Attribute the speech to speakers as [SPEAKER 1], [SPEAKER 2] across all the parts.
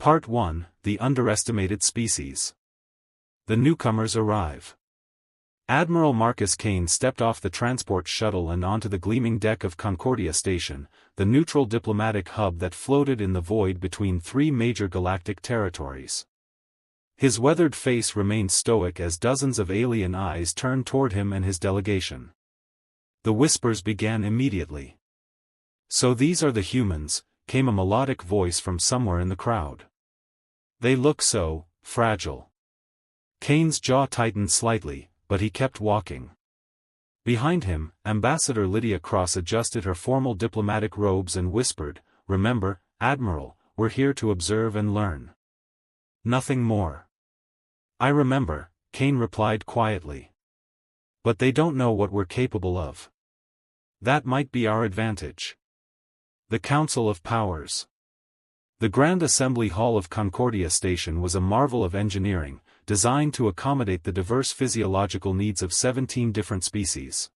[SPEAKER 1] Part 1, The Underestimated Species. The newcomers arrive. Admiral Marcus Kane stepped off the transport shuttle and onto the gleaming deck of Concordia Station, the neutral diplomatic hub that floated in the void between three major galactic territories. His weathered face remained stoic as dozens of alien eyes turned toward him and his delegation. The whispers began immediately. "So these are the humans," came a melodic voice from somewhere in the crowd. "They look so fragile." Kane's jaw tightened slightly, but he kept walking. Behind him, Ambassador Lydia Cross adjusted her formal diplomatic robes and whispered, "Remember, Admiral, we're here to observe and learn. Nothing more." "I remember," Kane replied quietly. "But they don't know what we're capable of. That might be our advantage." The Council of Powers. The Grand Assembly Hall of Concordia Station was a marvel of engineering, designed to accommodate the diverse physiological needs of 17 different species.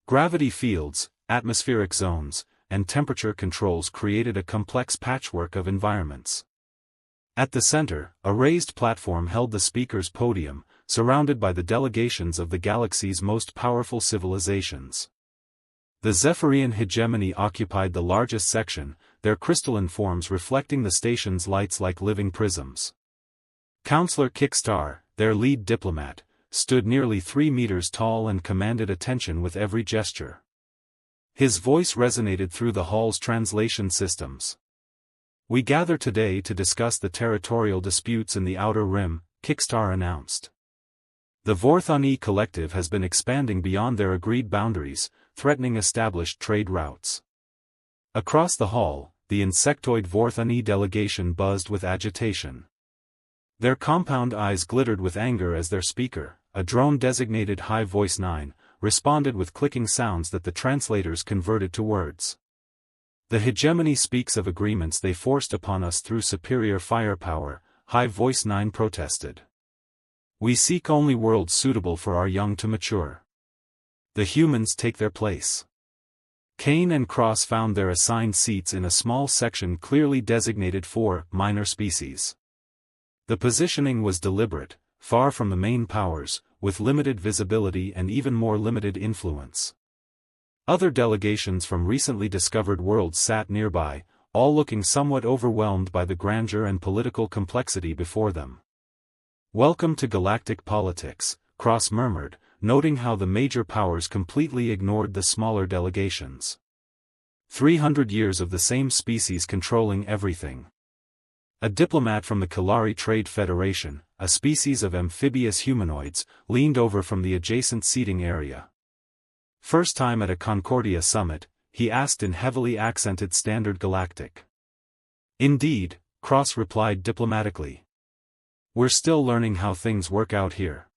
[SPEAKER 1] Gravity fields, atmospheric zones, and temperature controls created a complex patchwork of environments. At the center, a raised platform held the speaker's podium, surrounded by the delegations of the galaxy's most powerful civilizations. The Zephyrian hegemony occupied the largest section, their crystalline forms reflecting the station's lights like living prisms. Counselor Kickstar, their lead diplomat, stood nearly 3 meters tall and commanded attention with every gesture. His voice resonated through the hall's translation systems. "We gather today to discuss the territorial disputes in the Outer Rim," Kickstar announced. "The Vorthani Collective has been expanding beyond their agreed boundaries, threatening established trade routes." Across the hall, the insectoid Vorthani delegation buzzed with agitation. Their compound eyes glittered with anger as their speaker, a drone designated High Voice 9, responded with clicking sounds that the translators converted to words. "The hegemony speaks of agreements they forced upon us through superior firepower," High Voice 9 protested. "We seek only worlds suitable for our young to mature. The humans take their place." Kane and Cross found their assigned seats in a small section clearly designated for minor species. The positioning was deliberate, far from the main powers, with limited visibility and even more limited influence. Other delegations from recently discovered worlds sat nearby, all looking somewhat overwhelmed by the grandeur and political complexity before them. "Welcome to galactic politics," Cross murmured, noting how the major powers completely ignored the smaller delegations. 300 years of the same species controlling everything. A diplomat from the Kalari Trade Federation, a species of amphibious humanoids, leaned over from the adjacent seating area. "First time at a Concordia summit?" he asked in heavily accented Standard Galactic. "Indeed," Cross replied diplomatically. "We're still learning how things work out here."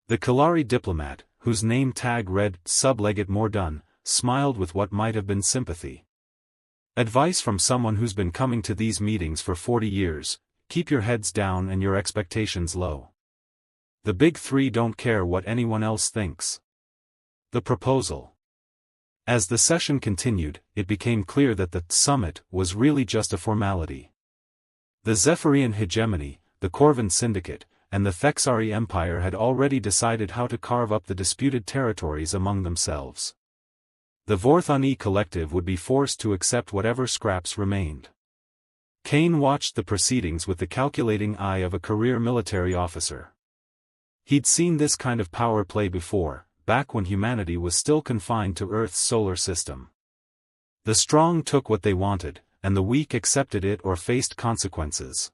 [SPEAKER 1] The Kalari diplomat, whose name tag read Sublegate Mordun, smiled with what might have been sympathy. "Advice from someone who's been coming to these meetings for 40 years, keep your heads down and your expectations low. The big three don't care what anyone else thinks." The proposal. As the session continued, it became clear that the summit was really just a formality. The Zephyrian hegemony, the Corvin Syndicate, and the Thexari Empire had already decided how to carve up the disputed territories among themselves. The Vorthani Collective would be forced to accept whatever scraps remained. Kane watched the proceedings with the calculating eye of a career military officer. He'd seen this kind of power play before, back when humanity was still confined to Earth's solar system. The strong took what they wanted, and the weak accepted it or faced consequences.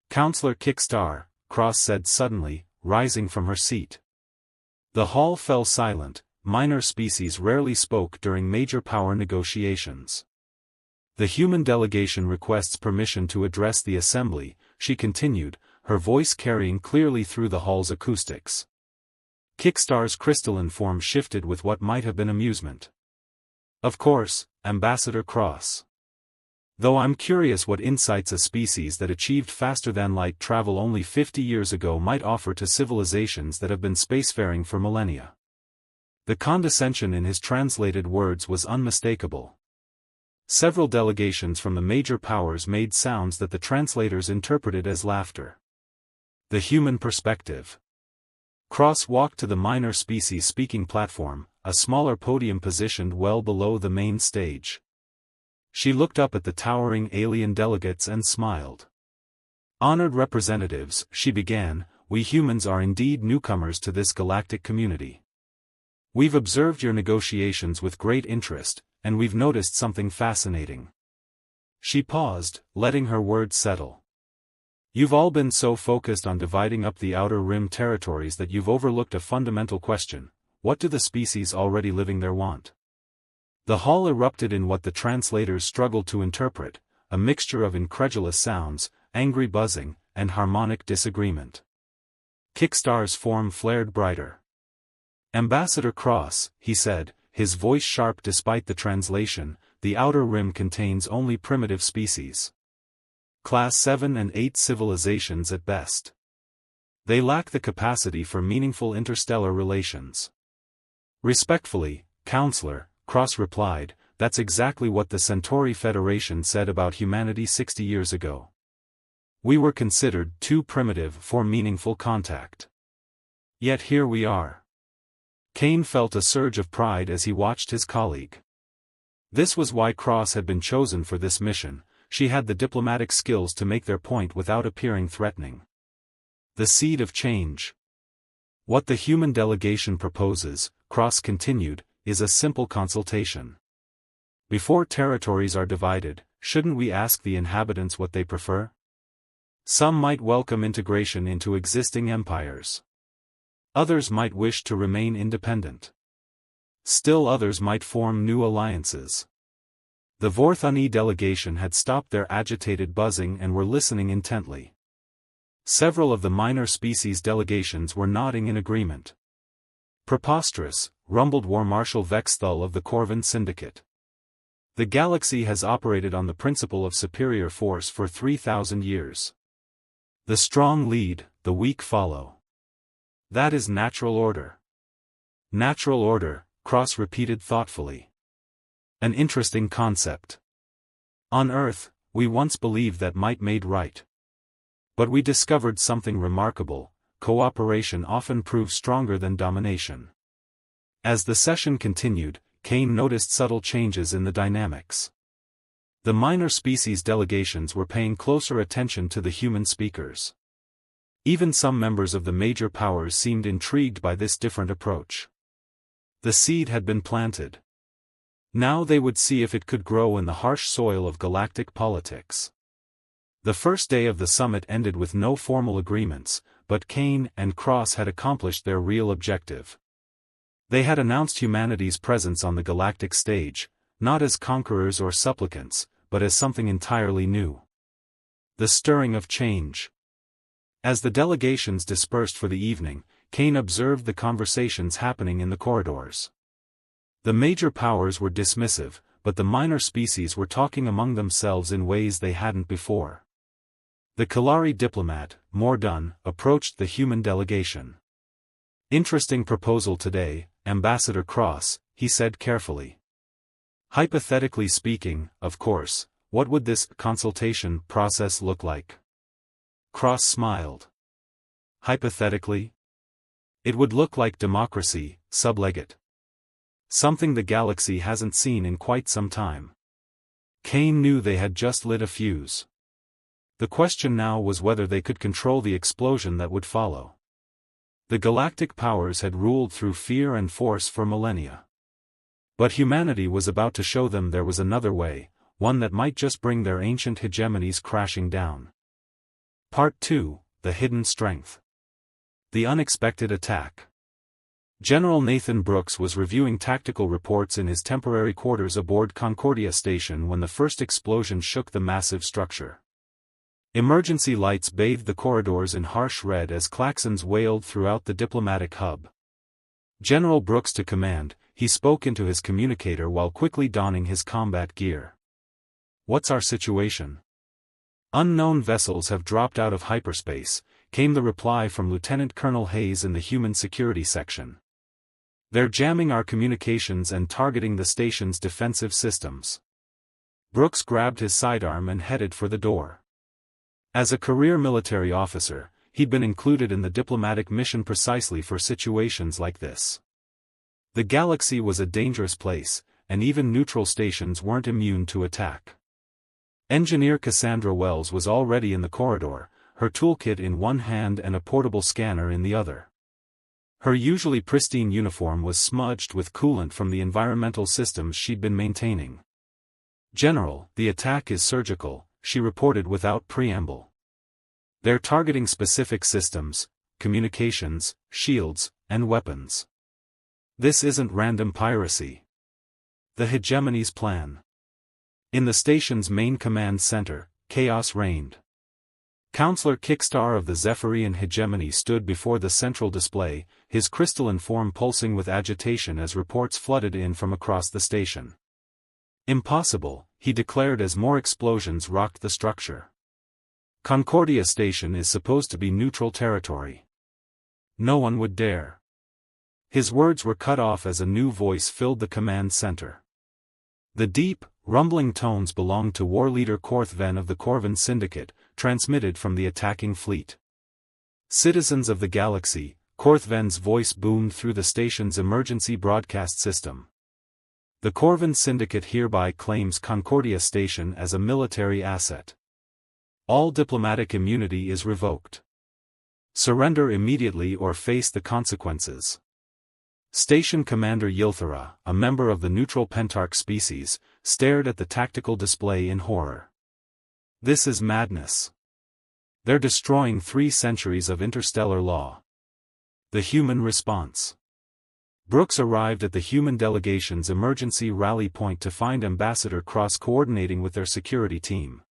[SPEAKER 1] "Counselor Kickstar," Cross said suddenly, rising from her seat. The hall fell silent. Minor species rarely spoke during major power negotiations. "The human delegation requests permission to address the assembly," she continued, her voice carrying clearly through the hall's acoustics. Kickstar's crystalline form shifted with what might have been amusement. "Of course, Ambassador Cross. Though I'm curious what insights a species that achieved faster-than-light travel only 50 years ago might offer to civilizations that have been spacefaring for millennia." The condescension in his translated words was unmistakable. Several delegations from the major powers made sounds that the translators interpreted as laughter. The human perspective. Cross walked to the minor species speaking platform, a smaller podium positioned well below the main stage. She looked up at the towering alien delegates and smiled. "Honored representatives," she began, "we humans are indeed newcomers to this galactic community. We've observed your negotiations with great interest, and we've noticed something fascinating." She paused, letting her words settle. "You've all been so focused on dividing up the outer rim territories that you've overlooked a fundamental question: what do the species already living there want?" The hall erupted in what the translators struggled to interpret, a mixture of incredulous sounds, angry buzzing, and harmonic disagreement. Kickstar's form flared brighter. "Ambassador Cross," he said, his voice sharp despite the translation, "the outer rim contains only primitive species. Class 7 and 8 civilizations at best. They lack the capacity for meaningful interstellar relations." "Respectfully, Counselor," Cross replied, "that's exactly what the Centauri Federation said about humanity 60 years ago. We were considered too primitive for meaningful contact. Yet here we are." Kane felt a surge of pride as he watched his colleague. This was why Cross had been chosen for this mission. She had the diplomatic skills to make their point without appearing threatening. The seed of change. "What the human delegation proposes," Cross continued, "is a simple consultation. Before territories are divided, shouldn't we ask the inhabitants what they prefer? Some might welcome integration into existing empires. Others might wish to remain independent. Still others might form new alliances." The Vorthani delegation had stopped their agitated buzzing and were listening intently. Several of the minor species delegations were nodding in agreement. "Preposterous," rumbled War Marshal Vexthal of the Corvin Syndicate. "The galaxy has operated on the principle of superior force for 3,000 years. The strong lead, the weak follow. That is natural order." "Natural order," Cross repeated thoughtfully. "An interesting concept. On Earth, we once believed that might made right. But we discovered something remarkable: cooperation often proves stronger than domination." As the session continued, Kane noticed subtle changes in the dynamics. The minor species delegations were paying closer attention to the human speakers. Even some members of the major powers seemed intrigued by this different approach. The seed had been planted. Now they would see if it could grow in the harsh soil of galactic politics. The first day of the summit ended with no formal agreements, but Kane and Cross had accomplished their real objective. They had announced humanity's presence on the galactic stage, not as conquerors or supplicants, but as something entirely new. The stirring of change. As the delegations dispersed for the evening, Kane observed the conversations happening in the corridors. The major powers were dismissive, but the minor species were talking among themselves in ways they hadn't before. The Kalari diplomat, Mordun, approached the human delegation. "Interesting proposal today, Ambassador Cross," he said carefully. "Hypothetically speaking, of course, what would this consultation process look like?" Cross smiled. "Hypothetically? It would look like democracy, sublegate. Something the galaxy hasn't seen in quite some time." Kane knew they had just lit a fuse. The question now was whether they could control the explosion that would follow. The galactic powers had ruled through fear and force for millennia. But humanity was about to show them there was another way, one that might just bring their ancient hegemonies crashing down. Part 2, The Hidden Strength. The Unexpected Attack. General Nathan Brooks was reviewing tactical reports in his temporary quarters aboard Concordia Station when the first explosion shook the massive structure. Emergency lights bathed the corridors in harsh red as klaxons wailed throughout the diplomatic hub. General Brooks to command, he spoke into his communicator while quickly donning his combat gear. "What's our situation?" "Unknown vessels have dropped out of hyperspace," came the reply from Lieutenant Colonel Hayes in the Human Security Section. "They're jamming our communications and targeting the station's defensive systems." Brooks grabbed his sidearm and headed for the door. As a career military officer, he'd been included in the diplomatic mission precisely for situations like this. The galaxy was a dangerous place, and even neutral stations weren't immune to attack. Engineer Cassandra Wells was already in the corridor, her toolkit in one hand and a portable scanner in the other. Her usually pristine uniform was smudged with coolant from the environmental systems she'd been maintaining. "General, the attack is surgical," she reported without preamble. "They're targeting specific systems, communications, shields, and weapons. This isn't random piracy. The hegemony's plan." In the station's main command center, chaos reigned. Counselor Kickstar of the Zephyrian hegemony stood before the central display, his crystalline form pulsing with agitation as reports flooded in from across the station. "Impossible," he declared as more explosions rocked the structure. "Concordia Station is supposed to be neutral territory. No one would dare." His words were cut off as a new voice filled the command center. The deep, rumbling tones belonged to war leader Korthven of the Corvin Syndicate, transmitted from the attacking fleet. "Citizens of the galaxy," Korthven's voice boomed through the station's emergency broadcast system. "The Corvin Syndicate hereby claims Concordia Station as a military asset. All diplomatic immunity is revoked. Surrender immediately or face the consequences." Station Commander Yilthara, a member of the neutral Pentarch species, stared at the tactical display in horror. "This is madness. They're destroying 3 centuries of interstellar law." The human response. Brooks arrived at the human delegation's emergency rally point to find Ambassador Cross coordinating with their security team.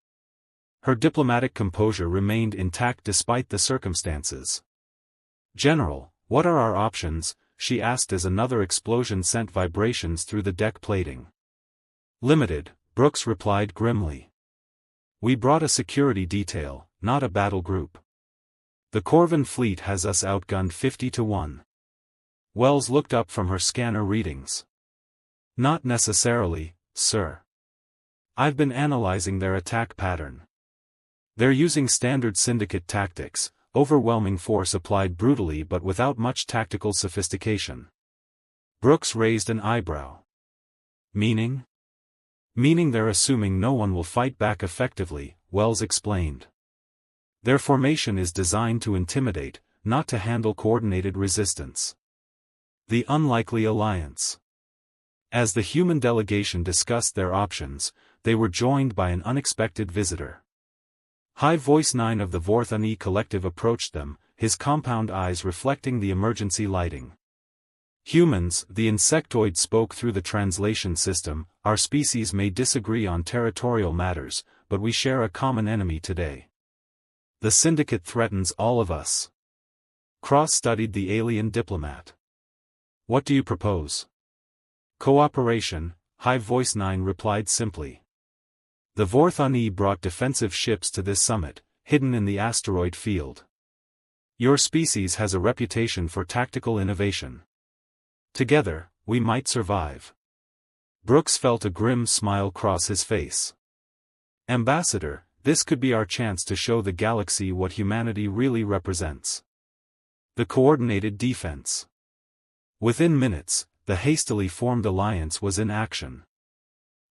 [SPEAKER 1] Her diplomatic composure remained intact despite the circumstances. "General, what are our options?" she asked as another explosion sent vibrations through the deck plating. "Limited," Brooks replied grimly. "We brought a security detail, not a battle group. The Corvin fleet has us outgunned 50-1. Wells looked up from her scanner readings. "Not necessarily, sir. I've been analyzing their attack pattern. They're using standard syndicate tactics, overwhelming force applied brutally but without much tactical sophistication." Brooks raised an eyebrow. "Meaning?" "Meaning they're assuming no one will fight back effectively," Wells explained. "Their formation is designed to intimidate, not to handle coordinated resistance." The unlikely alliance. As the human delegation discussed their options, they were joined by an unexpected visitor. High Voice 9 of the Vorthani Collective approached them, his compound eyes reflecting the emergency lighting. "Humans," the insectoid spoke through the translation system, "our species may disagree on territorial matters, but we share a common enemy today. The Syndicate threatens all of us." Cross studied the alien diplomat. "What do you propose?" "Cooperation," High Voice 9 replied simply. "The Vorthani brought defensive ships to this summit, hidden in the asteroid field. Your species has a reputation for tactical innovation. Together, we might survive." Brooks felt a grim smile cross his face. "Ambassador, this could be our chance to show the galaxy what humanity really represents." The coordinated defense. Within minutes, the hastily formed alliance was in action.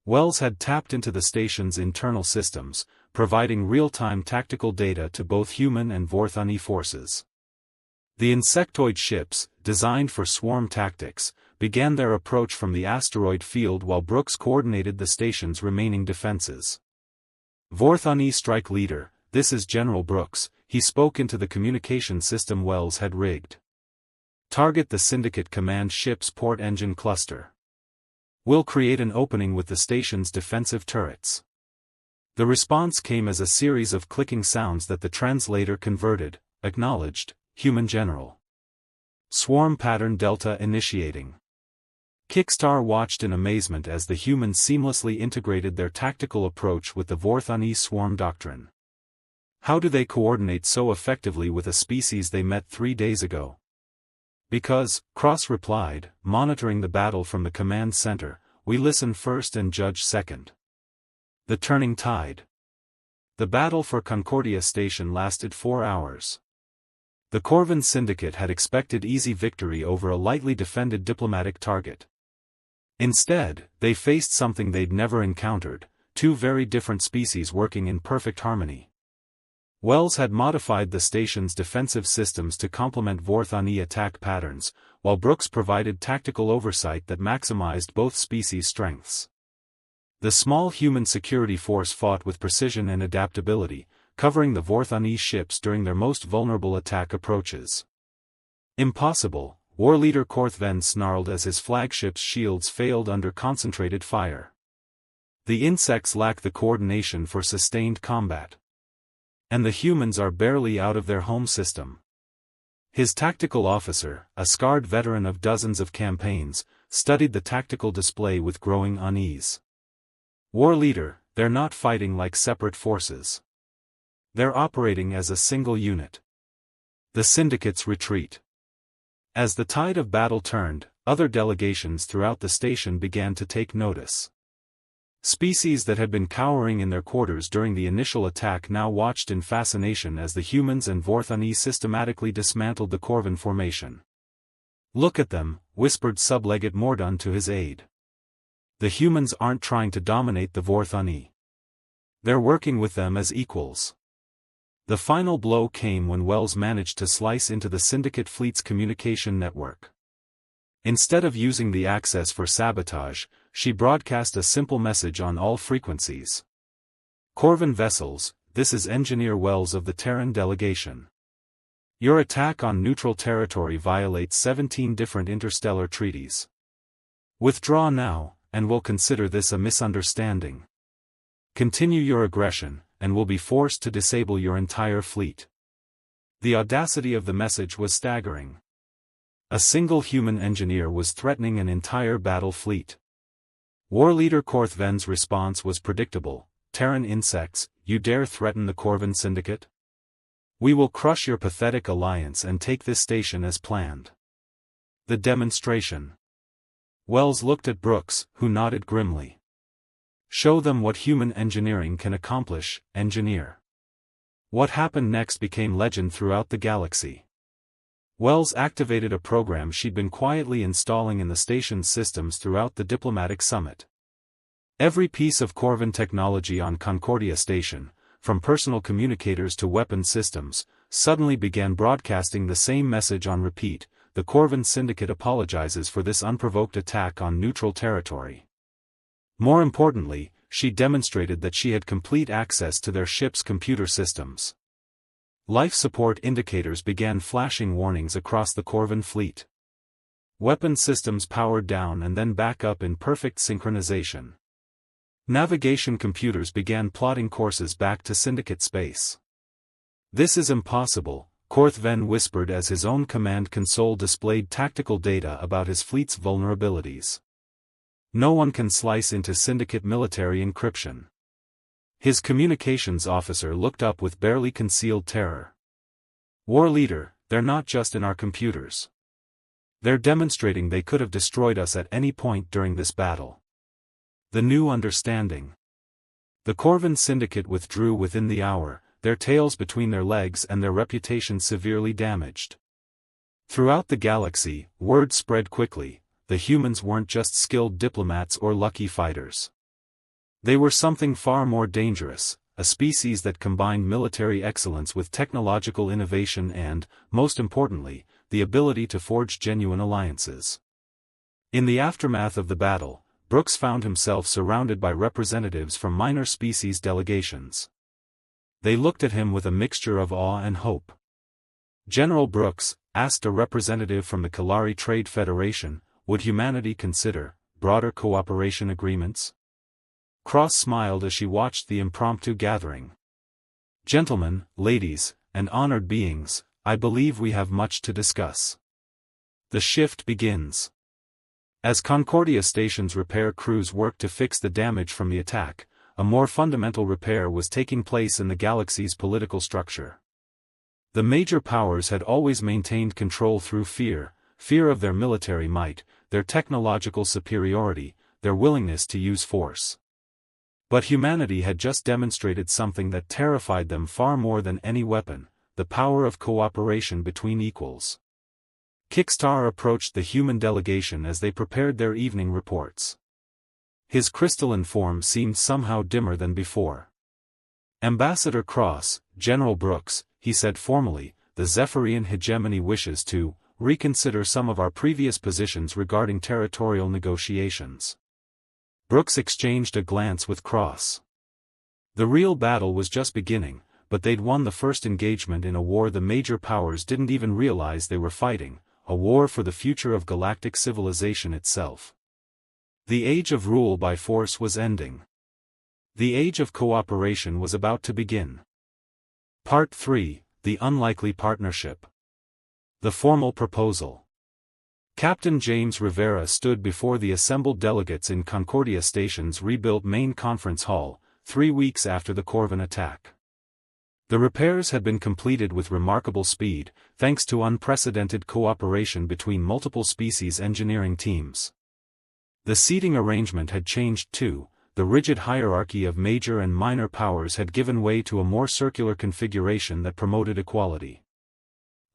[SPEAKER 1] Wells had tapped into the station's internal systems, providing real-time tactical data to both human and Vorthani forces. The insectoid ships, designed for swarm tactics, began their approach from the asteroid field while Brooks coordinated the station's remaining defenses. "Vorthani Strike Leader, this is General Brooks," he spoke into the communication system Wells had rigged. "Target the Syndicate Command ship's port engine cluster. We'll create an opening with the station's defensive turrets." The response came as a series of clicking sounds that the translator converted. "Acknowledged, Human General. Swarm Pattern Delta initiating." Kickstar watched in amazement as the humans seamlessly integrated their tactical approach with the Vorthani swarm doctrine. How do they coordinate so effectively with a species they met 3 days ago? "Because," Cross replied, monitoring the battle from the command center, "we listen first and judge second. The turning tide. The battle for Concordia Station lasted 4 hours. The Corvin Syndicate had expected easy victory over a lightly defended diplomatic target. Instead, they faced something they'd never encountered, two very different species working in perfect harmony. Wells had modified the station's defensive systems to complement Vorthani attack patterns, while Brooks provided tactical oversight that maximized both species' strengths. The small human security force fought with precision and adaptability, covering the Vorthani ships during their most vulnerable attack approaches. Impossible, War Leader Korthven snarled as his flagship's shields failed under concentrated fire. The insects lack the coordination for sustained combat. And the humans are barely out of their home system. His tactical officer, a scarred veteran of dozens of campaigns, studied the tactical display with growing unease. War Leader, they're not fighting like separate forces. They're operating as a single unit. The Syndicate's retreat. As the tide of battle turned, other delegations throughout the station began to take notice. Species that had been cowering in their quarters during the initial attack now watched in fascination as the humans and Vorthani systematically dismantled the Corvin formation. "Look at them," whispered Sublegate Mordun to his aide. "The humans aren't trying to dominate the Vorthani. They're working with them as equals." The final blow came when Wells managed to slice into the Syndicate fleet's communication network. Instead of using the access for sabotage, she broadcast a simple message on all frequencies. "Corvin vessels, this is Engineer Wells of the Terran delegation. Your attack on neutral territory violates 17 different interstellar treaties. Withdraw now, and we'll consider this a misunderstanding. Continue your aggression, and we'll be forced to disable your entire fleet." The audacity of the message was staggering. A single human engineer was threatening an entire battle fleet. War Leader Korthven's response was predictable: "Terran insects, you dare threaten the Corvin Syndicate? We will crush your pathetic alliance and take this station as planned." The demonstration. Wells looked at Brooks, who nodded grimly. "Show them what human engineering can accomplish, engineer." What happened next became legend throughout the galaxy. Wells activated a program she'd been quietly installing in the station's systems throughout the diplomatic summit. Every piece of Corvin technology on Concordia Station, from personal communicators to weapon systems, suddenly began broadcasting the same message on repeat: "The Corvin Syndicate apologizes for this unprovoked attack on neutral territory." More importantly, she demonstrated that she had complete access to their ship's computer systems. Life support indicators began flashing warnings across the Corvin fleet. Weapon systems powered down and then back up in perfect synchronization. Navigation computers began plotting courses back to Syndicate space. "This is impossible," Korthven whispered as his own command console displayed tactical data about his fleet's vulnerabilities. "No one can slice into Syndicate military encryption." His communications officer looked up with barely concealed terror. "War Leader, they're not just in our computers. They're demonstrating they could have destroyed us at any point during this battle." The new understanding. The Corvin Syndicate withdrew within the hour, their tails between their legs and their reputation severely damaged. Throughout the galaxy, word spread quickly: the humans weren't just skilled diplomats or lucky fighters. They were something far more dangerous, a species that combined military excellence with technological innovation and, most importantly, the ability to forge genuine alliances. In the aftermath of the battle, Brooks found himself surrounded by representatives from minor species delegations. They looked at him with a mixture of awe and hope. "General Brooks," asked a representative from the Kalari Trade Federation, "would humanity consider broader cooperation agreements?" Cross smiled as she watched the impromptu gathering. "Gentlemen, ladies, and honored beings, I believe we have much to discuss. The shift begins." As Concordia Station's repair crews worked to fix the damage from the attack, a more fundamental repair was taking place in the galaxy's political structure. The major powers had always maintained control through fear of their military might, their technological superiority, their willingness to use force. But humanity had just demonstrated something that terrified them far more than any weapon: the power of cooperation between equals. Kickstar approached the human delegation as they prepared their evening reports. His crystalline form seemed somehow dimmer than before. "Ambassador Cross, General Brooks," he said formally, "the Zephyrian hegemony wishes to reconsider some of our previous positions regarding territorial negotiations." Brooks exchanged a glance with Cross. The real battle was just beginning, but they'd won the first engagement in a war the major powers didn't even realize they were fighting, a war for the future of galactic civilization itself. The age of rule by force was ending. The age of cooperation was about to begin. Part 3, The Unlikely Partnership. The Formal Proposal. Captain James Rivera stood before the assembled delegates in Concordia Station's rebuilt main conference hall, 3 weeks after the Corvin attack. The repairs had been completed with remarkable speed, thanks to unprecedented cooperation between multiple species engineering teams. The seating arrangement had changed too. The rigid hierarchy of major and minor powers had given way to a more circular configuration that promoted equality.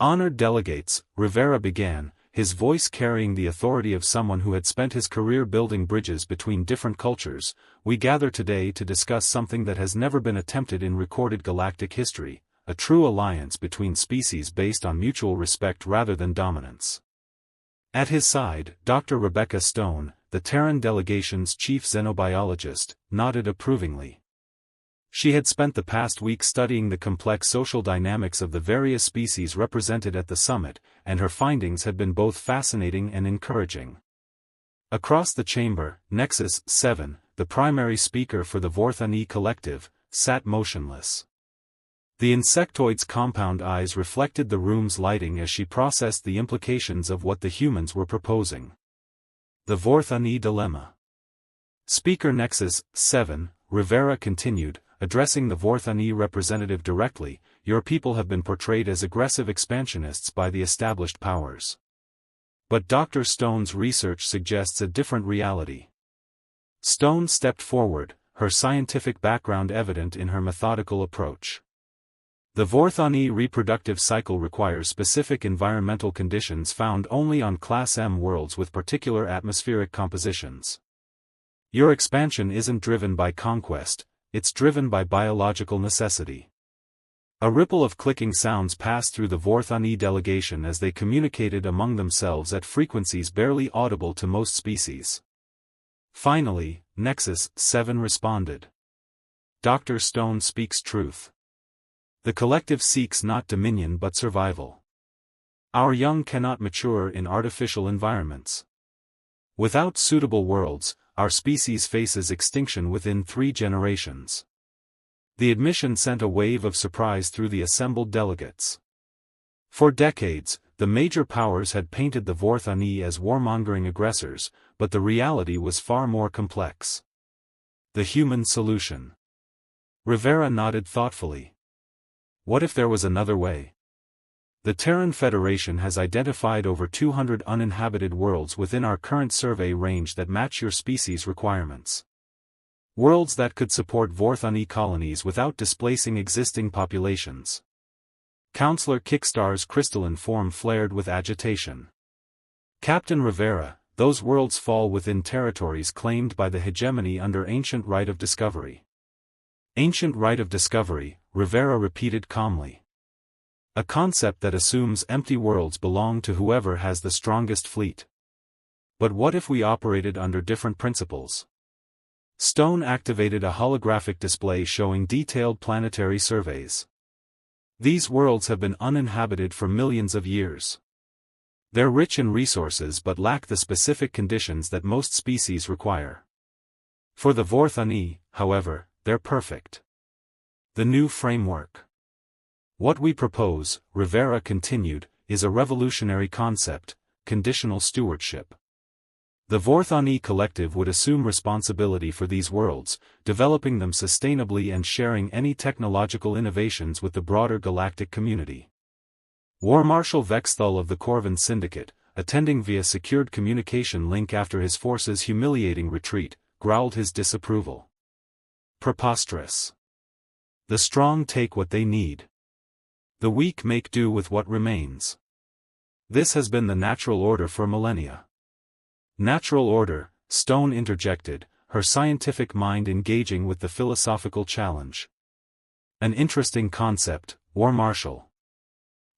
[SPEAKER 1] "Honored delegates," Rivera began, his voice carrying the authority of someone who had spent his career building bridges between different cultures, "we gather today to discuss something that has never been attempted in recorded galactic history, a true alliance between species based on mutual respect rather than dominance." At his side, Dr. Rebecca Stone, the Terran delegation's chief xenobiologist, nodded approvingly. She had spent the past week studying the complex social dynamics of the various species represented at the summit, and her findings had been both fascinating and encouraging. Across the chamber, Nexus 7, the primary speaker for the Vorthani collective, sat motionless. The insectoid's compound eyes reflected the room's lighting as she processed the implications of what the humans were proposing. The Vorthani dilemma. Speaker Nexus 7, Rivera continued, addressing the Vorthani representative directly, "Your people have been portrayed as aggressive expansionists by the established powers. But Dr. Stone's research suggests a different reality." Stone stepped forward, her scientific background evident in her methodical approach. "The Vorthani reproductive cycle requires specific environmental conditions found only on Class M worlds with particular atmospheric compositions. Your expansion isn't driven by conquest, it's driven by biological necessity." A ripple of clicking sounds passed through the Vorthani delegation as they communicated among themselves at frequencies barely audible to most species. Finally, Nexus 7 responded. "Dr. Stone speaks truth. The collective seeks not dominion but survival. Our young cannot mature in artificial environments. Without suitable worlds, our species faces extinction within 3 generations." The admission sent a wave of surprise through the assembled delegates. For decades, the major powers had painted the Vorthani as warmongering aggressors, but the reality was far more complex. The human solution. Rivera nodded thoughtfully. "What if there was another way? The Terran Federation has identified over 200 uninhabited worlds within our current survey range that match your species' requirements. Worlds that could support Vorthani colonies without displacing existing populations." Counselor Kickstar's crystalline form flared with agitation. "Captain Rivera, those worlds fall within territories claimed by the hegemony under Ancient Right of Discovery." "Ancient Right of Discovery," Rivera repeated calmly. "A concept that assumes empty worlds belong to whoever has the strongest fleet. But what if we operated under different principles?" Stone activated a holographic display showing detailed planetary surveys. "These worlds have been uninhabited for millions of years. They're rich in resources but lack the specific conditions that most species require. For the Vorthani, however, they're perfect. The new framework. What we propose," Rivera continued, "is a revolutionary concept: conditional stewardship. The Vorthani collective would assume responsibility for these worlds, developing them sustainably and sharing any technological innovations with the broader galactic community." War Marshal Vexthal of the Corvin Syndicate, attending via secured communication link after his force's humiliating retreat, growled his disapproval. Preposterous. The strong take what they need. The weak make do with what remains. This has been the natural order for millennia. Natural order, Stone interjected, her scientific mind engaging with the philosophical challenge. An interesting concept, War Marshal.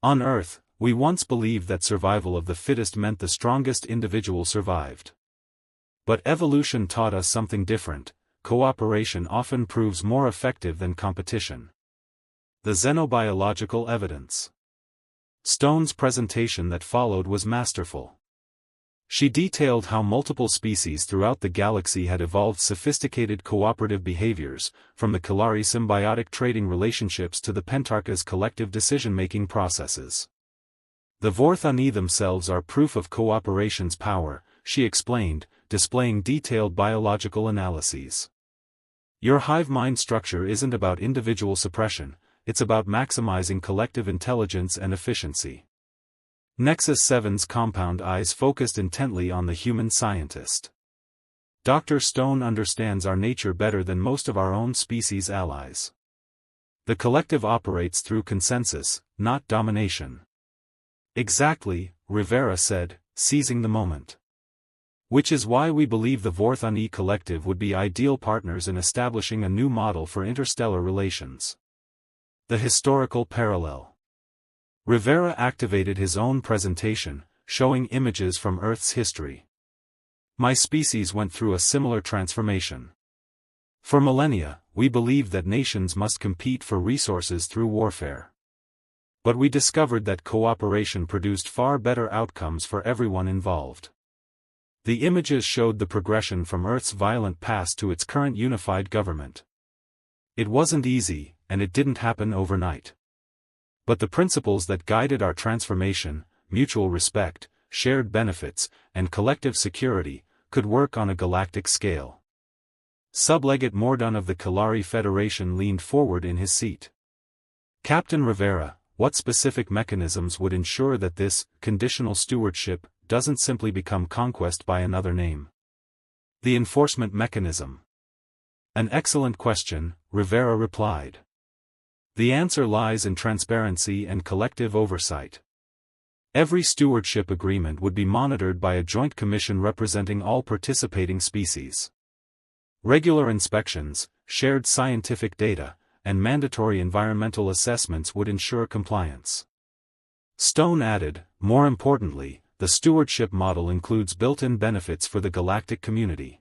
[SPEAKER 1] On Earth, we once believed that survival of the fittest meant the strongest individual survived. But evolution taught us something different. Cooperation often proves more effective than competition. The xenobiological evidence. Stone's presentation that followed was masterful. She detailed how multiple species throughout the galaxy had evolved sophisticated cooperative behaviors, from the Kalari symbiotic trading relationships to the Pentarcha's collective decision-making processes. The Vorthani themselves are proof of cooperation's power, she explained, displaying detailed biological analyses. Your hive mind structure isn't about individual suppression, it's about maximizing collective intelligence and efficiency. Nexus 7's compound eyes focused intently on the human scientist. Dr. Stone understands our nature better than most of our own species' allies. The collective operates through consensus, not domination. Exactly, Rivera said, seizing the moment. Which is why we believe the Vorthani collective would be ideal partners in establishing a new model for interstellar relations. The historical parallel. Rivera activated his own presentation, showing images from Earth's history. My species went through a similar transformation. For millennia, we believed that nations must compete for resources through warfare. But we discovered that cooperation produced far better outcomes for everyone involved. The images showed the progression from Earth's violent past to its current unified government. It wasn't easy, and it didn't happen overnight. But the principles that guided our transformation, mutual respect, shared benefits, and collective security, could work on a galactic scale. Sublegate Mordun of the Kalari Federation leaned forward in his seat. Captain Rivera, what specific mechanisms would ensure that this conditional stewardship doesn't simply become conquest by another name? The enforcement mechanism. An excellent question, Rivera replied. The answer lies in transparency and collective oversight. Every stewardship agreement would be monitored by a joint commission representing all participating species. Regular inspections, shared scientific data, and mandatory environmental assessments would ensure compliance. Stone added, more importantly, the stewardship model includes built-in benefits for the galactic community.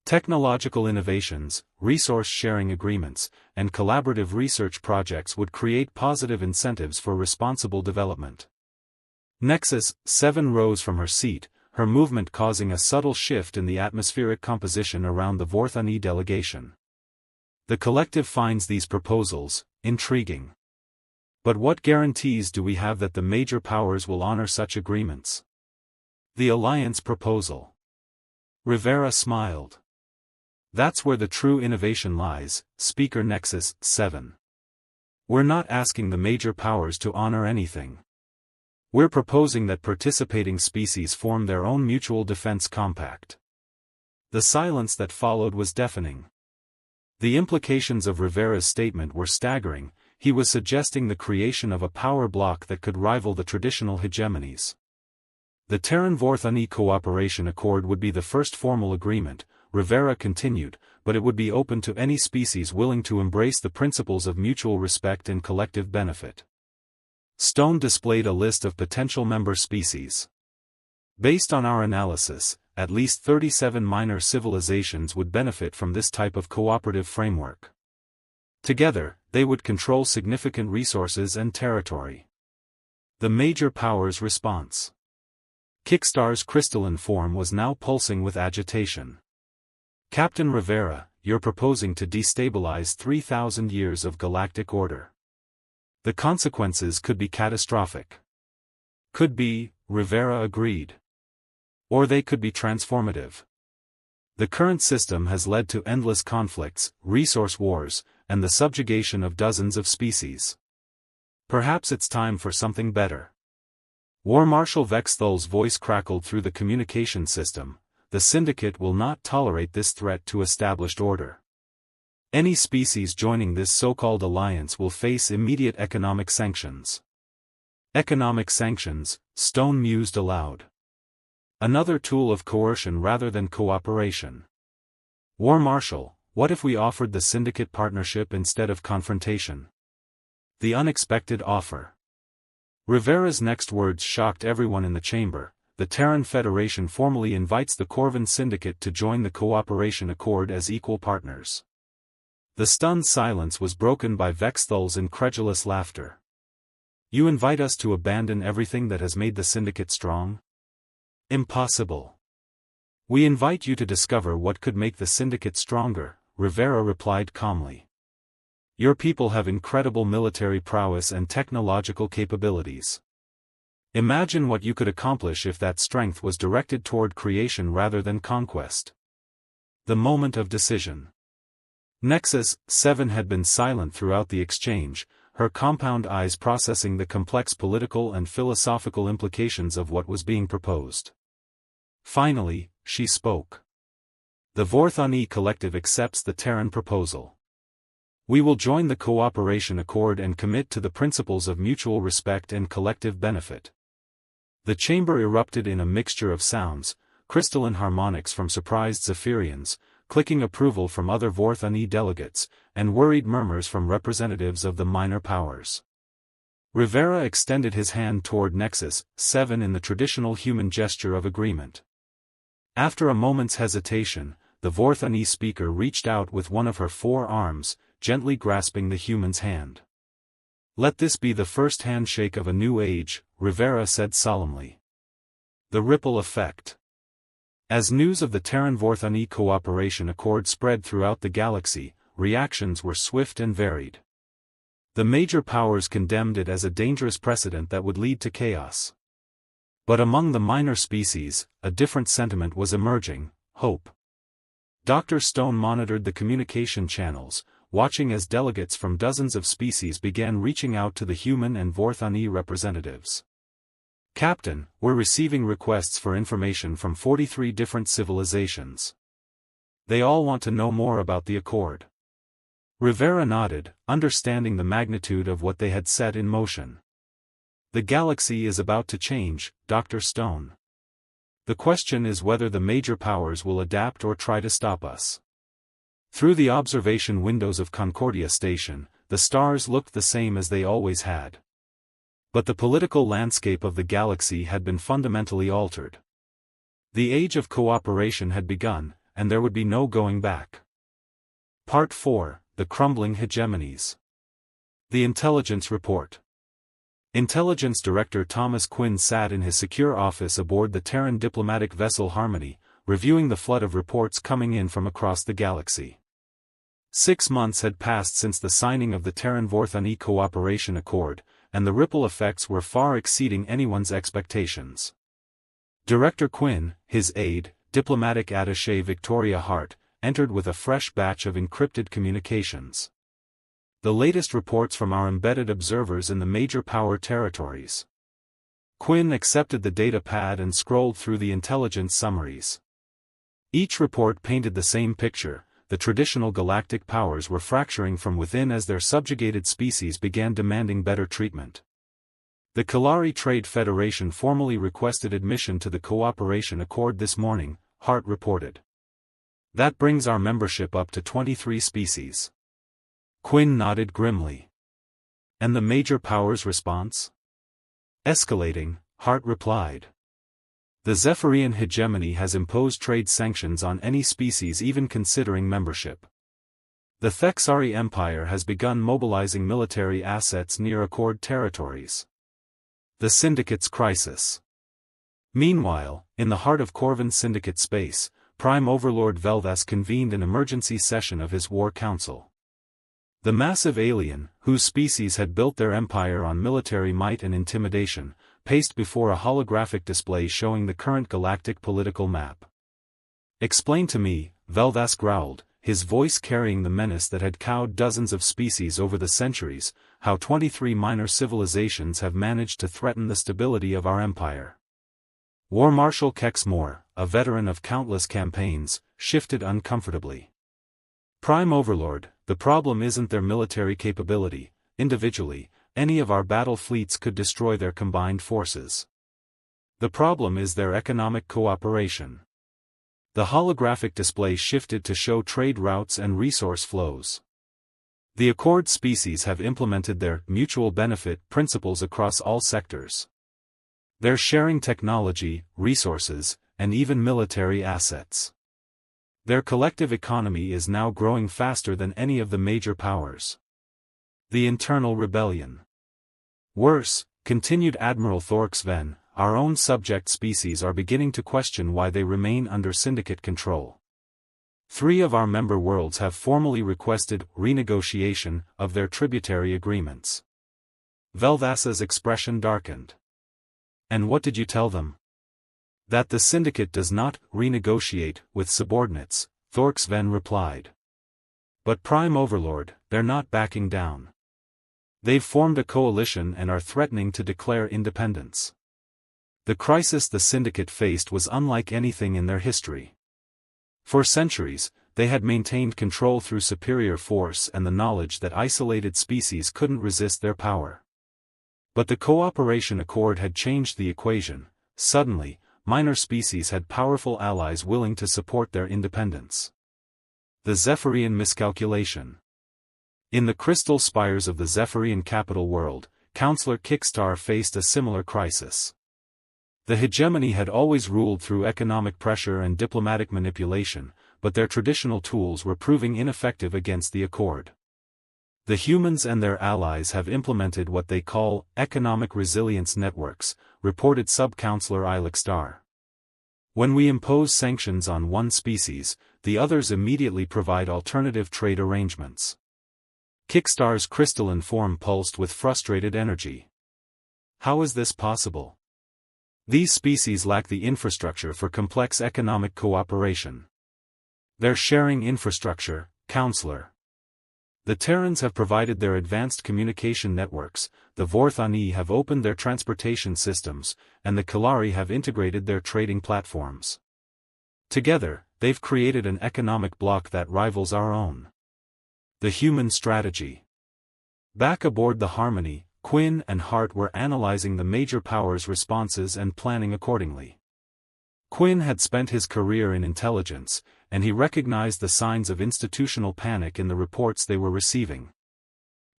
[SPEAKER 1] Technological innovations, resource-sharing agreements, and collaborative research projects would create positive incentives for responsible development. Nexus 7 rose from her seat, her movement causing a subtle shift in the atmospheric composition around the Vorthani delegation. The collective finds these proposals intriguing. But what guarantees do we have that the major powers will honor such agreements? The alliance proposal. Rivera smiled. That's where the true innovation lies, Speaker Nexus 7. We're not asking the major powers to honor anything. We're proposing that participating species form their own mutual defense compact. The silence that followed was deafening. The implications of Rivera's statement were staggering. He was suggesting the creation of a power block that could rival the traditional hegemonies. The Terran-Vorthani Cooperation Accord would be the first formal agreement, Rivera continued, but it would be open to any species willing to embrace the principles of mutual respect and collective benefit. Stone displayed a list of potential member species. Based on our analysis, at least 37 minor civilizations would benefit from this type of cooperative framework. Together, they would control significant resources and territory. The major powers' response. Kickstar's crystalline form was now pulsing with agitation. Captain Rivera, you're proposing to destabilize 3,000 years of galactic order. The consequences could be catastrophic. Could be, Rivera agreed. Or they could be transformative. The current system has led to endless conflicts, resource wars, and the subjugation of dozens of species. Perhaps it's time for something better. War Marshal Vexthal's voice crackled through the communication system. The Syndicate will not tolerate this threat to established order. Any species joining this so-called alliance will face immediate economic sanctions. Economic sanctions, Stone mused aloud. Another tool of coercion rather than cooperation. War Marshal, what if we offered the syndicate partnership instead of confrontation? The unexpected offer. Rivera's next words shocked everyone in the chamber. The Terran Federation formally invites the Corvin Syndicate to join the cooperation accord as equal partners. The stunned silence was broken by Vexthal's incredulous laughter. You invite us to abandon everything that has made the Syndicate strong? Impossible. We invite you to discover what could make the Syndicate stronger, Rivera replied calmly. Your people have incredible military prowess and technological capabilities. Imagine what you could accomplish if that strength was directed toward creation rather than conquest. The moment of decision. Nexus 7 had been silent throughout the exchange, her compound eyes processing the complex political and philosophical implications of what was being proposed. Finally, she spoke. The Vorthani Collective accepts the Terran proposal. We will join the cooperation accord and commit to the principles of mutual respect and collective benefit. The chamber erupted in a mixture of sounds, crystalline harmonics from surprised Zephyrians, clicking approval from other Vorthani delegates, and worried murmurs from representatives of the minor powers. Rivera extended his hand toward Nexus 7 in the traditional human gesture of agreement. After a moment's hesitation, the Vorthani speaker reached out with one of her 4 arms, gently grasping the human's hand. Let this be the first handshake of a new age, Rivera said solemnly. The ripple effect. As news of the Terran-Vorthani cooperation accord spread throughout the galaxy, reactions were swift and varied. The major powers condemned it as a dangerous precedent that would lead to chaos. But among the minor species, a different sentiment was emerging: hope. Dr. Stone monitored the communication channels, watching as delegates from dozens of species began reaching out to the human and Vorthani representatives. Captain, we're receiving requests for information from 43 different civilizations. They all want to know more about the accord. Rivera nodded, understanding the magnitude of what they had set in motion. The galaxy is about to change, Dr. Stone. The question is whether the major powers will adapt or try to stop us. Through the observation windows of Concordia Station, the stars looked the same as they always had. But the political landscape of the galaxy had been fundamentally altered. The age of cooperation had begun, and there would be no going back. Part 4, The Crumbling Hegemonies. The Intelligence Report. Intelligence Director Thomas Quinn sat in his secure office aboard the Terran diplomatic vessel Harmony, reviewing the flood of reports coming in from across the galaxy. 6 months had passed since the signing of the Terran-Vorthani Cooperation Accord, and the ripple effects were far exceeding anyone's expectations. Director Quinn, his aide, diplomatic attaché Victoria Hart, entered with a fresh batch of encrypted communications. The latest reports from our embedded observers in the major power territories. Quinn accepted the data pad and scrolled through the intelligence summaries. Each report painted the same picture: the traditional galactic powers were fracturing from within as their subjugated species began demanding better treatment. The Kalari Trade Federation formally requested admission to the Cooperation Accord this morning, Hart reported. That brings our membership up to 23 species. Quinn nodded grimly. And the major powers' response? Escalating, Hart replied. The Zephyrian hegemony has imposed trade sanctions on any species even considering membership. The Thexari Empire has begun mobilizing military assets near Accord territories. The Syndicate's crisis. Meanwhile, in the heart of Corvin Syndicate space, Prime Overlord Veldas convened an emergency session of his War Council. The massive alien, whose species had built their empire on military might and intimidation, paced before a holographic display showing the current galactic political map. Explain to me, Veldas growled, his voice carrying the menace that had cowed dozens of species over the centuries, how 23 minor civilizations have managed to threaten the stability of our empire. War Marshal Kex Moore, a veteran of countless campaigns, shifted uncomfortably. Prime Overlord, the problem isn't their military capability. Individually, any of our battle fleets could destroy their combined forces. The problem is their economic cooperation. The holographic display shifted to show trade routes and resource flows. The Accord species have implemented their mutual benefit principles across all sectors. They're sharing technology, resources, and even military assets. Their collective economy is now growing faster than any of the major powers. The internal rebellion. Worse, continued Admiral Thorksven, our own subject species are beginning to question why they remain under syndicate control. 3 of our member worlds have formally requested renegotiation of their tributary agreements. Velvasa's expression darkened. And what did you tell them? That the syndicate does not renegotiate with subordinates, Thorksven replied. But Prime Overlord, they're not backing down. They've formed a coalition and are threatening to declare independence. The crisis the syndicate faced was unlike anything in their history. For centuries, they had maintained control through superior force and the knowledge that isolated species couldn't resist their power. But the Cooperation Accord had changed the equation. Suddenly, minor species had powerful allies willing to support their independence. The Zephyrian miscalculation. In the crystal spires of the Zephyrian capital world, Counselor Kickstar faced a similar crisis. The hegemony had always ruled through economic pressure and diplomatic manipulation, but their traditional tools were proving ineffective against the Accord. The humans and their allies have implemented what they call economic resilience networks, reported Sub-Counselor Ilixstar. When we impose sanctions on one species, the others immediately provide alternative trade arrangements. Kickstar's crystalline form pulsed with frustrated energy. How is this possible? These species lack the infrastructure for complex economic cooperation. They're sharing infrastructure, Counselor. The Terrans have provided their advanced communication networks, the Vorthani have opened their transportation systems, and the Kalari have integrated their trading platforms. Together, they've created an economic bloc that rivals our own. The human strategy. Back aboard the Harmony, Quinn and Hart were analyzing the major powers' responses and planning accordingly. Quinn had spent his career in intelligence, and he recognized the signs of institutional panic in the reports they were receiving.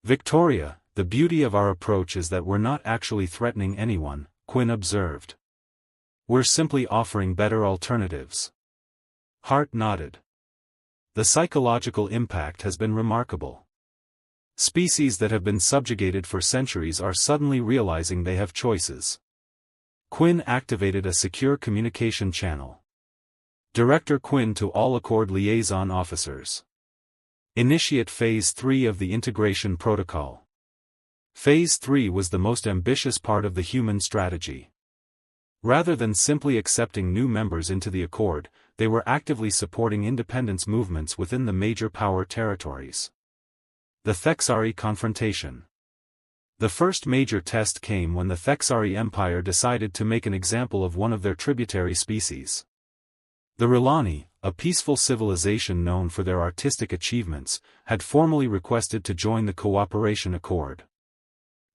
[SPEAKER 1] Victoria, the beauty of our approach is that we're not actually threatening anyone, Quinn observed. We're simply offering better alternatives. Hart nodded. The psychological impact has been remarkable. Species that have been subjugated for centuries are suddenly realizing they have choices. Quinn activated a secure communication channel. Director Quinn to all Accord liaison officers. Initiate Phase 3 of the integration protocol. Phase 3 was the most ambitious part of the human strategy. Rather than simply accepting new members into the Accord, they were actively supporting independence movements within the major power territories. The Thexari confrontation. The first major test came when the Thexari Empire decided to make an example of one of their tributary species. The Rilani, a peaceful civilization known for their artistic achievements, had formally requested to join the Cooperation Accord.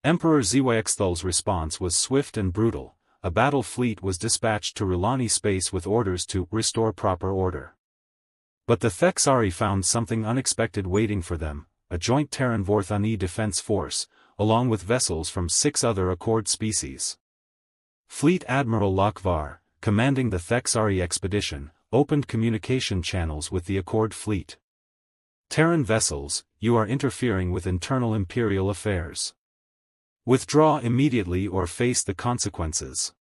[SPEAKER 1] Emperor Zewixthal's response was swift and brutal. A battle fleet was dispatched to Rilani space with orders to restore proper order. But the Thexari found something unexpected waiting for them. A joint Terran Vorthani defense force, along with vessels from 6 other Accord species. Fleet Admiral Lokvar, commanding the Thexari expedition, opened communication channels with the Accord fleet. Terran vessels, you are interfering with internal Imperial affairs. Withdraw immediately or face the consequences.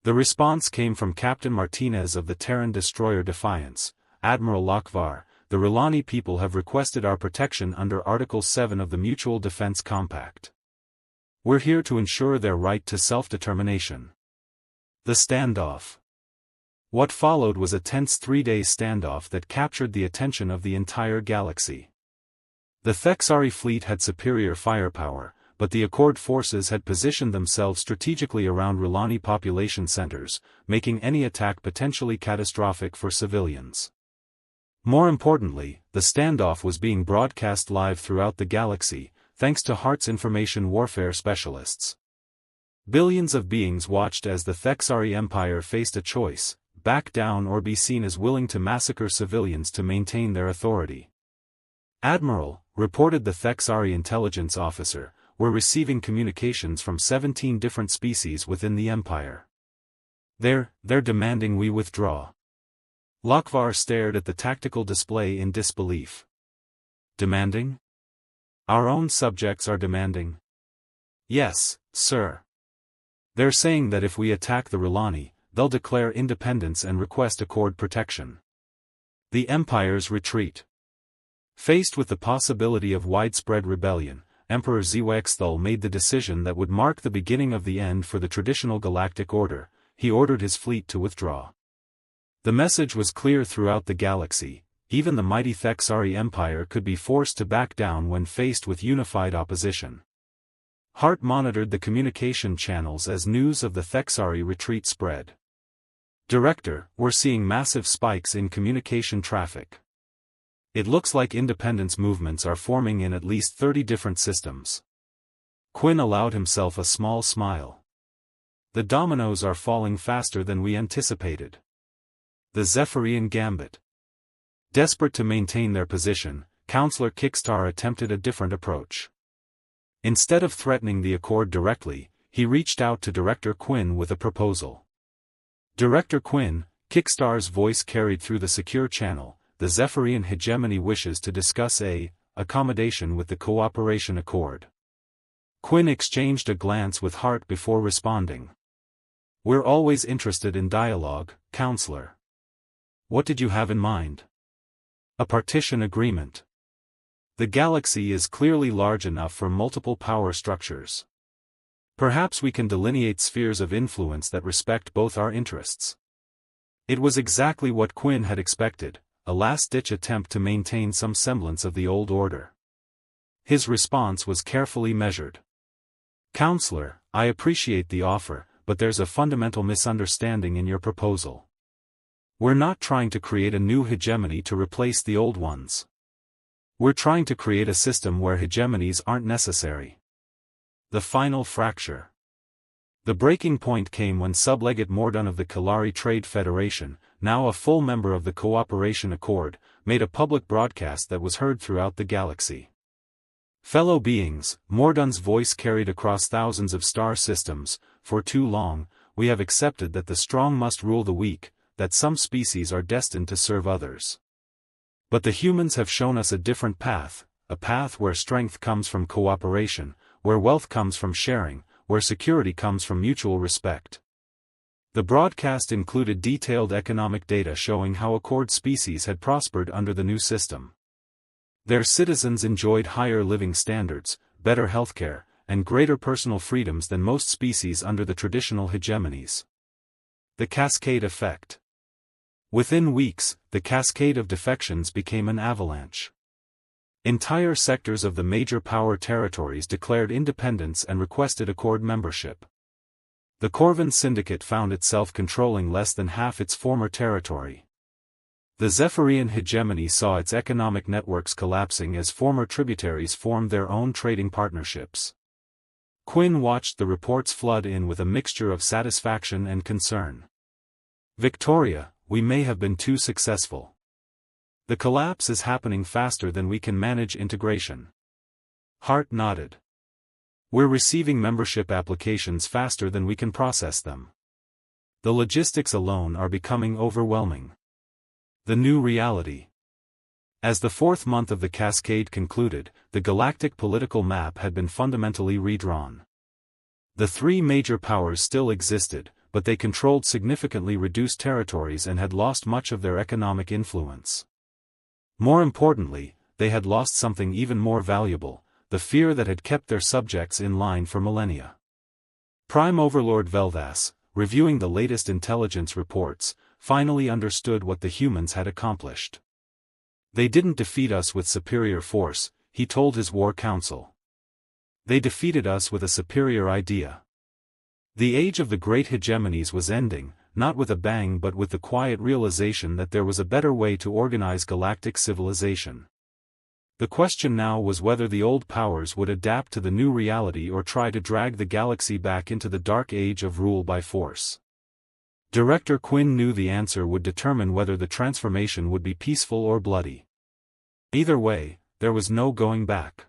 [SPEAKER 1] The response came from Captain Martinez of the Terran destroyer Defiance. Admiral Lokvar, the Rilani people have requested our protection under Article 7 of the Mutual Defense Compact. We're here to ensure their right to self-determination. The standoff. What followed was a tense 3-day standoff that captured the attention of the entire galaxy. The Thexari fleet had superior firepower, but the Accord forces had positioned themselves strategically around Rilani population centers, making any attack potentially catastrophic for civilians. More importantly, the standoff was being broadcast live throughout the galaxy, thanks to HART's information warfare specialists. Billions of beings watched as the Thexari Empire faced a choice: back down or be seen as willing to massacre civilians to maintain their authority. "Admiral," reported the Thexari intelligence officer, "we're receiving communications from 17 different species within the Empire. They're demanding we withdraw." Lokvar stared at the tactical display in disbelief. "Demanding? Our own subjects are demanding?" "Yes, sir. They're saying that if we attack the Rulani, they'll declare independence and request Accord protection. The Empire's retreat." Faced with the possibility of widespread rebellion, Emperor Zewexthul made the decision that would mark the beginning of the end for the traditional galactic order. He ordered his fleet to withdraw. The message was clear throughout the galaxy: even the mighty Thexari Empire could be forced to back down when faced with unified opposition. HART monitored the communication channels as news of the Thexari retreat spread. "Director, we're seeing massive spikes in communication traffic. It looks like independence movements are forming in at least 30 different systems." Quinn allowed himself a small smile. "The dominoes are falling faster than we anticipated." The Zephyrian Gambit. Desperate to maintain their position, Counselor Kickstar attempted a different approach. Instead of threatening the Accord directly, he reached out to Director Quinn with a proposal. "Director Quinn," Kickstar's voice carried through the secure channel, "the Zephyrian hegemony wishes to discuss a accommodation with the Cooperation Accord." Quinn exchanged a glance with HART before responding. "We're always interested in dialogue, Counselor. What did you have in mind?" "A partition agreement. The galaxy is clearly large enough for multiple power structures. Perhaps we can delineate spheres of influence that respect both our interests." It was exactly what Quinn had expected, a last-ditch attempt to maintain some semblance of the old order. His response was carefully measured. "Counselor, I appreciate the offer, but there's a fundamental misunderstanding in your proposal. We're not trying to create a new hegemony to replace the old ones. We're trying to create a system where hegemonies aren't necessary." The final fracture. The breaking point came when Sublegate Mordun of the Kalari Trade Federation, now a full member of the Cooperation Accord, made a public broadcast that was heard throughout the galaxy. "Fellow beings," Mordun's voice carried across thousands of star systems, "for too long, we have accepted that the strong must rule the weak, that some species are destined to serve others. But the humans have shown us a different path, a path where strength comes from cooperation, where wealth comes from sharing, where security comes from mutual respect." The broadcast included detailed economic data showing how Accord species had prospered under the new system. Their citizens enjoyed higher living standards, better healthcare, and greater personal freedoms than most species under the traditional hegemonies. The cascade effect. Within weeks, the cascade of defections became an avalanche. Entire sectors of the major power territories declared independence and requested Accord membership. The Corvin Syndicate found itself controlling less than half its former territory. The Zephyrian hegemony saw its economic networks collapsing as former tributaries formed their own trading partnerships. Quinn watched the reports flood in with a mixture of satisfaction and concern. "Victoria, we may have been too successful. The collapse is happening faster than we can manage integration." HART nodded. "We're receiving membership applications faster than we can process them. The logistics alone are becoming overwhelming." The new reality. As the fourth month of the cascade concluded, the galactic political map had been fundamentally redrawn. The three major powers still existed, but they controlled significantly reduced territories and had lost much of their economic influence. More importantly, they had lost something even more valuable: the fear that had kept their subjects in line for millennia. Prime Overlord Velvas, reviewing the latest intelligence reports, finally understood what the humans had accomplished. "They didn't defeat us with superior force," he told his war council. "They defeated us with a superior idea." The age of the great hegemonies was ending, not with a bang but with the quiet realization that there was a better way to organize galactic civilization. The question now was whether the old powers would adapt to the new reality or try to drag the galaxy back into the dark age of rule by force. Director Quinn knew the answer would determine whether the transformation would be peaceful or bloody. Either way, there was no going back.